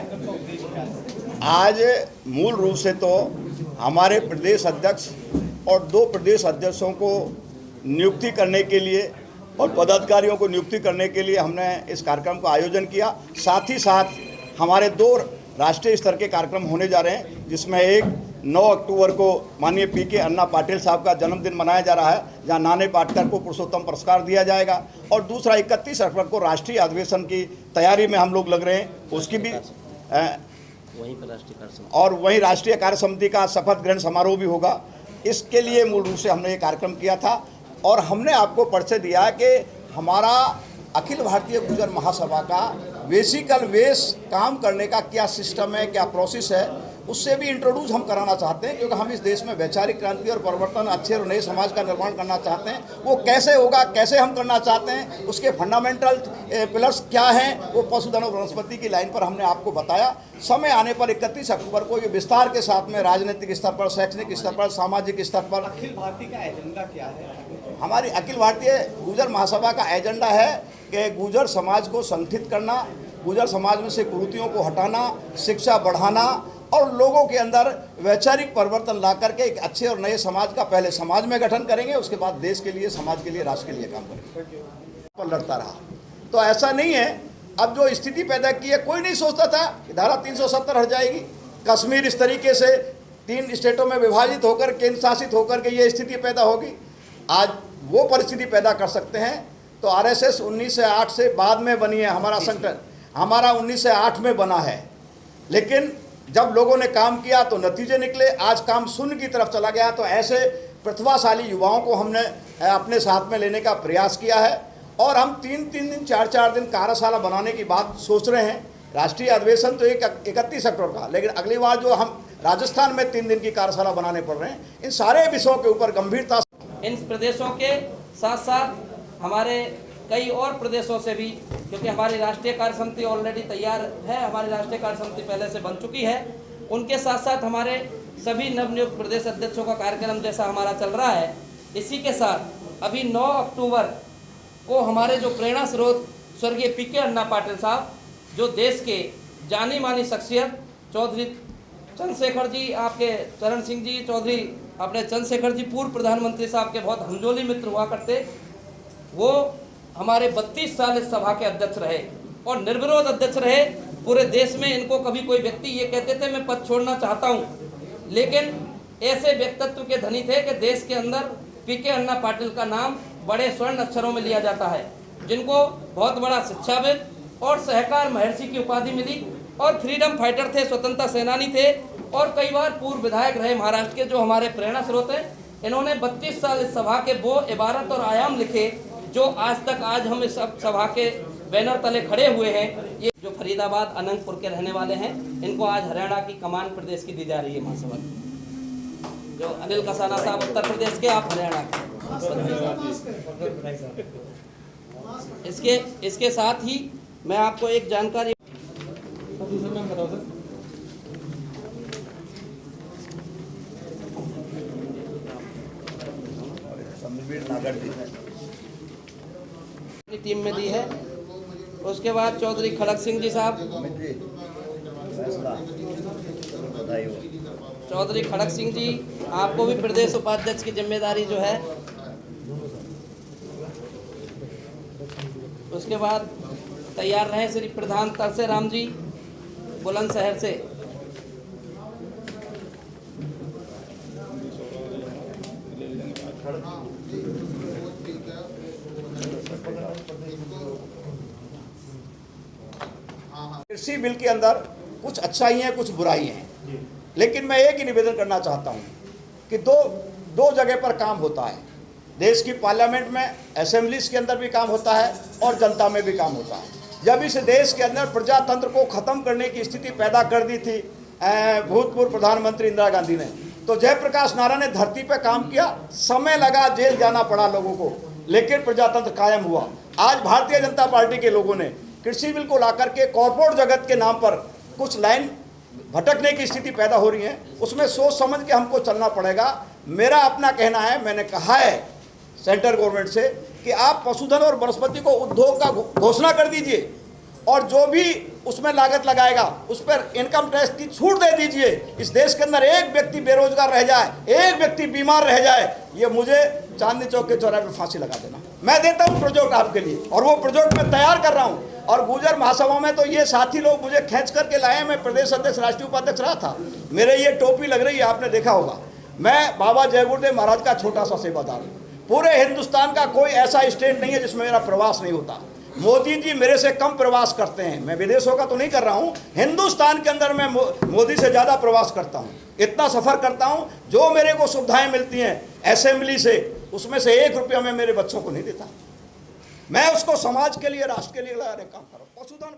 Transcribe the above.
कार्यक्रम का उद्देश्य क्या है? आज मूल रूप से तो हमारे प्रदेश अध्यक्ष और 2 प्रदेश अध्यक्षों को नियुक्ति करने के लिए और पदाधिकारियों को नियुक्ति करने के लिए हमने इस कार्यक्रम का आयोजन किया। साथ ही साथ हमारे 2 राष्ट्रीय स्तर के कार्यक्रम होने जा रहे हैं, जिसमें एक 9 अक्टूबर को माननीय पीके अन्ना पाटिल साहब का जन्मदिन मनाया जा रहा है, जहां नाने पाटेकर को पुरुषोत्तम पुरस्कार दिया जाएगा, और दूसरा 31 अक्टूबर को राष्ट्रीय अधिवेशन की तैयारी में हम लोग लग रहे हैं, उसकी भी वहीं पर राष्ट्रीय कार्य और वहीं राष्ट्रीय कार्य समिति का शपथ ग्रहण समारोह भी होगा। इसके लिए मूल रूप से हमने ये कार्यक्रम किया था और हमने आपको परिचय दिया कि हमारा अखिल भारतीय गुर्जर महासभा का बेसिकल बेस काम करने का क्या सिस्टम है, क्या प्रोसेस है, उससे भी इंट्रोड्यूस हम कराना चाहते हैं, क्योंकि हम इस देश में वैचारिक क्रांति और परिवर्तन, अच्छे और नए समाज का निर्माण करना चाहते हैं। वो कैसे होगा, कैसे हम करना चाहते हैं, उसके फंडामेंटल पिलर्स क्या हैं, वो पशुधन और वनस्पति की लाइन पर हमने आपको बताया। समय आने पर 31 अक्टूबर को ये विस्तार के साथ में राजनीतिक स्तर पर, शैक्षणिक स्तर पर, सामाजिक स्तर पर अखिल भारतीय का एजेंडा क्या है? हमारी अखिल भारतीय गुर्जर महासभा का एजेंडा है कि गुर्जर समाज को संगठित करना, गुर्जर समाज में से कुरीतियों को हटाना, शिक्षा बढ़ाना और लोगों के अंदर वैचारिक परिवर्तन ला करके एक अच्छे और नए समाज का पहले समाज में गठन करेंगे, उसके बाद देश के लिए, समाज के लिए, राष्ट्र के लिए काम करेंगे। पर लड़ता रहा तो ऐसा नहीं है। अब जो स्थिति पैदा की है, कोई नहीं सोचता था कि धारा 370 हट जाएगी, कश्मीर इस तरीके से 3 स्टेटों में विभाजित होकर, केंद्र शासित होकर के ये स्थिति पैदा होगी। आज वो परिस्थिति पैदा कर सकते हैं। तो आरएसएस 1908 से बाद में बनी है, हमारा संगठन हमारा 1908 में बना है, लेकिन जब लोगों ने काम किया तो नतीजे निकले। आज काम शून्य की तरफ चला गया। तो ऐसे प्रतिभाशाली युवाओं को हमने अपने साथ में लेने का प्रयास किया है और हम 3 दिन 4 दिन कार्यशाला बनाने की बात सोच रहे हैं। राष्ट्रीय अधिवेशन तो 31 अक्टूबर का, लेकिन अगली बार जो हम राजस्थान में 3 दिन की कार्यशाला बनाने पड़ रहे हैं, इन सारे विषयों के ऊपर गंभीरता इन प्रदेशों के साथ साथ हमारे कई और प्रदेशों से भी, क्योंकि हमारी राष्ट्रीय कार्य समिति ऑलरेडी तैयार है, हमारी राष्ट्रीय कार्य समिति पहले से बन चुकी है, उनके साथ साथ हमारे सभी नवनियुक्त प्रदेश अध्यक्षों का कार्यक्रम जैसा हमारा चल रहा है। इसी के साथ अभी 9 अक्टूबर को हमारे जो प्रेरणा स्रोत स्वर्गीय पीके अन्ना पाटिल साहब, जो देश के जानी मानी शख्सियत चौधरी चंद्रशेखर जी, आपके चरण सिंह जी चौधरी, अपने चंद्रशेखर जी पूर्व प्रधानमंत्री साहब के बहुत हमजोली मित्र हुआ करते, वो हमारे 32 साल इस सभा के अध्यक्ष रहे और निर्विरोध अध्यक्ष रहे पूरे देश में। इनको कभी कोई व्यक्ति ये कहते थे मैं पद छोड़ना चाहता हूँ, लेकिन ऐसे व्यक्तित्व के धनी थे कि देश के अंदर पीके अन्ना पाटिल का नाम बड़े स्वर्ण अक्षरों में लिया जाता है, जिनको बहुत बड़ा शिक्षाविद और सहकार महर्षि की उपाधि मिली और फ्रीडम फाइटर थे, स्वतंत्रता सेनानी थे और कई बार पूर्व विधायक रहे महाराष्ट्र के, जो हमारे प्रेरणा स्रोत हैं। इन्होंने 32 साल इस सभा के वो इबारत और आयाम लिखे जो आज तक आज हम इस सभा के बैनर तले खड़े हुए हैं। ये जो फरीदाबाद अनंतपुर के रहने वाले हैं, इनको आज हरियाणा की कमान प्रदेश की दी जा रही है महासभा की। जो अनिल कसाना साहब उत्तर प्रदेश के, आप हरियाणा के। इसके साथ ही मैं आपको एक जानकारी टीम में दी है। उसके बाद चौधरी खड़क सिंह जी साहब, चौधरी खड़क सिंह जी, आपको भी प्रदेश उपाध्यक्ष की जिम्मेदारी जो है। उसके बाद तैयार रहे श्री प्रधान तरसे राम जी बुलंदशहर से। कृषि बिल के अंदर कुछ अच्छाई हैं, कुछ बुराई हैं, लेकिन मैं एक ही निवेदन करना चाहता हूं कि दो जगह पर काम होता है। देश की पार्लियामेंट में, असेंबलीज के अंदर भी काम होता है और जनता में भी काम होता है। जब इस देश के अंदर प्रजातंत्र को ख़त्म करने की स्थिति पैदा कर दी थी भूतपूर्व प्रधानमंत्री इंदिरा गांधी ने, तो जयप्रकाश नारायण ने धरती पर काम किया, समय लगा, जेल जाना पड़ा लोगों को, लेकिन प्रजातंत्र कायम हुआ। आज भारतीय जनता पार्टी के लोगों ने कृषि बिल को लाकर के कॉर्पोरेट जगत के नाम पर कुछ लाइन भटकने की स्थिति पैदा हो रही है, उसमें सोच समझ के हमको चलना पड़ेगा। मेरा अपना कहना है, मैंने कहा है सेंट्रल गवर्नमेंट से कि आप पशुधन और वनस्पति को उद्योग का घोषणा कर दीजिए, और जो भी उसमें लागत लगाएगा उस पर इनकम टैक्स की छूट दे दीजिए। इस देश के अंदर एक व्यक्ति बेरोजगार रह जाए, एक व्यक्ति बीमार रह जाए, ये मुझे चांदनी चौक के चौराहे पे फांसी लगा देना। मैं देता हूँ प्रोजेक्ट आपके लिए, और वो प्रोजेक्ट मैं तैयार कर रहा हूँ। और गुर्जर महासभा में तो ये साथी लोग मुझे खींच करके लाए, मैं प्रदेश अध्यक्ष राष्ट्रीय उपाध्यक्ष रहा था। मेरे ये टोपी लग रही है, आपने देखा होगा। मैं बाबा जय गुरुदेव महाराज का छोटा सा सेवादार हूँ। पूरे हिंदुस्तान का कोई ऐसा स्टेट नहीं है जिसमें मेरा प्रवास नहीं होता। मोदी जी मेरे से कम प्रवास करते हैं, मैं विदेशों का तो नहीं कर रहा हूं, हिंदुस्तान के अंदर मैं मोदी से ज़्यादा प्रवास करता हूं। इतना सफ़र करता हूं, जो मेरे को सुविधाएं मिलती हैं असेंबली से, उसमें से 1 रुपया मैं मेरे बच्चों को नहीं देता। मैं उसको समाज के लिए, राष्ट्र के लिए लगा काम कर रहा हूँ। पशुधन